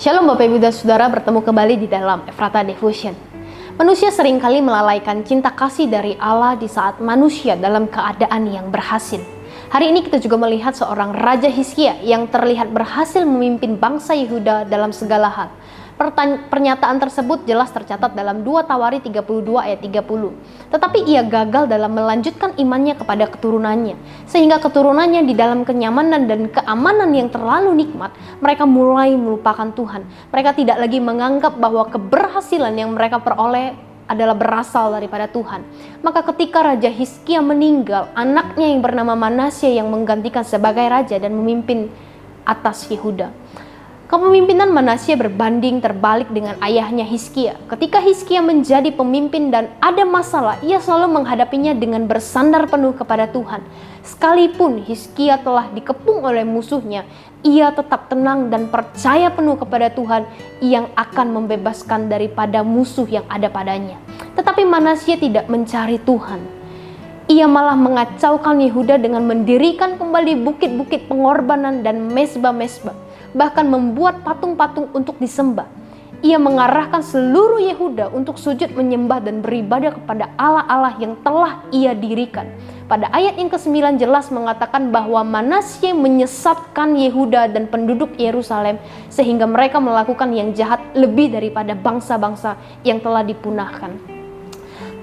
Shalom Bapak Ibu dan Saudara, bertemu kembali di dalam Ephrata Devotion. Manusia seringkali melalaikan cinta kasih dari Allah di saat manusia dalam keadaan yang berhasil. Hari ini kita juga melihat seorang Raja Hizkia yang terlihat berhasil memimpin bangsa Yehuda dalam segala hal. Pernyataan tersebut jelas tercatat dalam 2 Tawari 32 ayat 30. Tetapi ia gagal dalam melanjutkan imannya kepada keturunannya, sehingga keturunannya di dalam kenyamanan dan keamanan yang terlalu nikmat, mereka mulai melupakan Tuhan. Mereka tidak lagi menganggap bahwa keberhasilan yang mereka peroleh adalah berasal daripada Tuhan. Maka ketika Raja Hizkia meninggal, anaknya yang bernama Manasye yang menggantikan sebagai raja dan memimpin atas Yehuda. Kepemimpinan Manasye berbanding terbalik dengan ayahnya Hizkia. Ketika Hizkia menjadi pemimpin dan ada masalah, ia selalu menghadapinya dengan bersandar penuh kepada Tuhan. Sekalipun Hizkia telah dikepung oleh musuhnya, ia tetap tenang dan percaya penuh kepada Tuhan yang akan membebaskan daripada musuh yang ada padanya. Tetapi Manasye tidak mencari Tuhan. Ia malah mengacaukan Yehuda dengan mendirikan kembali bukit-bukit pengorbanan dan mesbah-mesbah, bahkan membuat patung-patung untuk disembah. Ia mengarahkan seluruh Yehuda untuk sujud menyembah dan beribadah kepada Allah-Allah yang telah ia dirikan. Pada ayat yang ke-9 jelas mengatakan bahwa Manasye menyesatkan Yehuda dan penduduk Yerusalem sehingga mereka melakukan yang jahat lebih daripada bangsa-bangsa yang telah dipunahkan.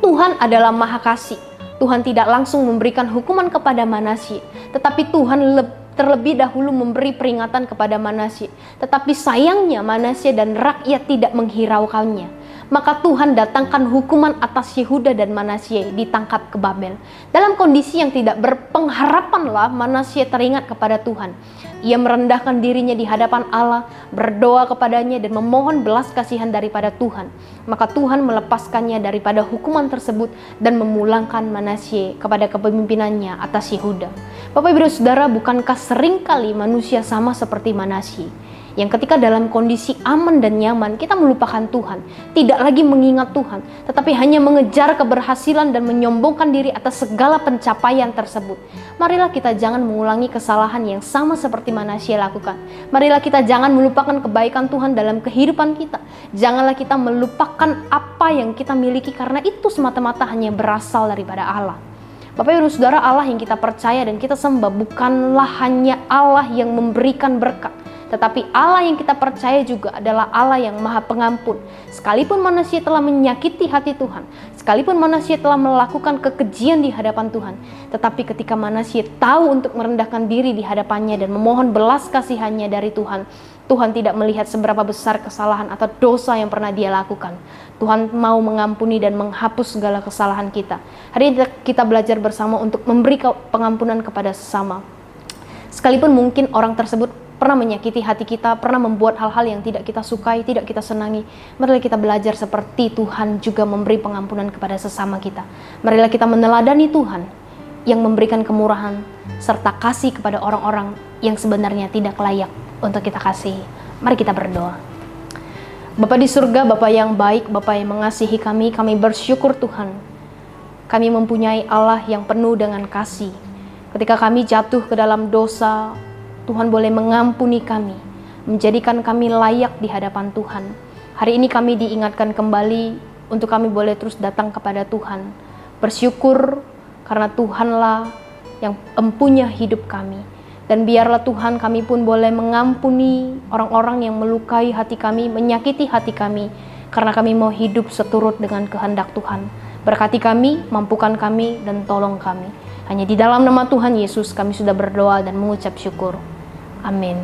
Tuhan adalah Maha Kasih. Tuhan tidak langsung memberikan hukuman kepada Manasye, tetapi Tuhan terlebih dahulu memberi peringatan kepada Manasye. Tetapi sayangnya Manasye dan rakyat tidak menghiraukannya. Maka Tuhan datangkan hukuman atas Yehuda dan Manasye ditangkap ke Babel. Dalam kondisi yang tidak berpengharapanlah Manasye teringat kepada Tuhan. Ia merendahkan dirinya di hadapan Allah, berdoa kepadanya dan memohon belas kasihan daripada Tuhan. Maka Tuhan melepaskannya daripada hukuman tersebut dan memulangkan Manasye kepada kepemimpinannya atas Yehuda. Bapak Ibu Saudara, bukankah seringkali manusia sama seperti Manasye? Yang ketika dalam kondisi aman dan nyaman, kita melupakan Tuhan, tidak lagi mengingat Tuhan, tetapi hanya mengejar keberhasilan dan menyombongkan diri atas segala pencapaian tersebut. Marilah kita jangan mengulangi kesalahan yang sama seperti Manasye lakukan. Marilah kita jangan melupakan kebaikan Tuhan dalam kehidupan kita. Janganlah kita melupakan apa yang kita miliki, karena itu semata-mata hanya berasal daripada Allah. Bapak Ibu Saudara, Allah yang kita percaya dan kita sembah bukanlah hanya Allah yang memberikan berkat, tetapi Allah yang kita percaya juga adalah Allah yang Maha Pengampun. Sekalipun Manasye telah menyakiti hati Tuhan, sekalipun Manasye telah melakukan kekejian di hadapan Tuhan, tetapi ketika Manasye tahu untuk merendahkan diri di hadapannya dan memohon belas kasihannya dari Tuhan, Tuhan tidak melihat seberapa besar kesalahan atau dosa yang pernah dia lakukan. Tuhan mau mengampuni dan menghapus segala kesalahan kita. Hari ini kita belajar bersama untuk memberi pengampunan kepada sesama. Sekalipun mungkin orang tersebut pernah menyakiti hati kita, pernah membuat hal-hal yang tidak kita sukai, tidak kita senangi, marilah kita belajar seperti Tuhan juga memberi pengampunan kepada sesama kita. Marilah kita meneladani Tuhan yang memberikan kemurahan serta kasih kepada orang-orang yang sebenarnya tidak layak untuk kita kasihi. Mari kita berdoa. Bapa di surga, Bapa yang baik, Bapa yang mengasihi kami bersyukur Tuhan. Kami mempunyai Allah yang penuh dengan kasih. Ketika kami jatuh ke dalam dosa, Tuhan boleh mengampuni kami, menjadikan kami layak di hadapan Tuhan. Hari ini kami diingatkan kembali untuk kami boleh terus datang kepada Tuhan. Bersyukur karena Tuhanlah yang empunya hidup kami. Dan biarlah Tuhan kami pun boleh mengampuni orang-orang yang melukai hati kami, menyakiti hati kami, karena kami mau hidup seturut dengan kehendak Tuhan. Berkati kami, mampukan kami, dan tolong kami. Hanya di dalam nama Tuhan Yesus kami sudah berdoa dan mengucap syukur. Amin.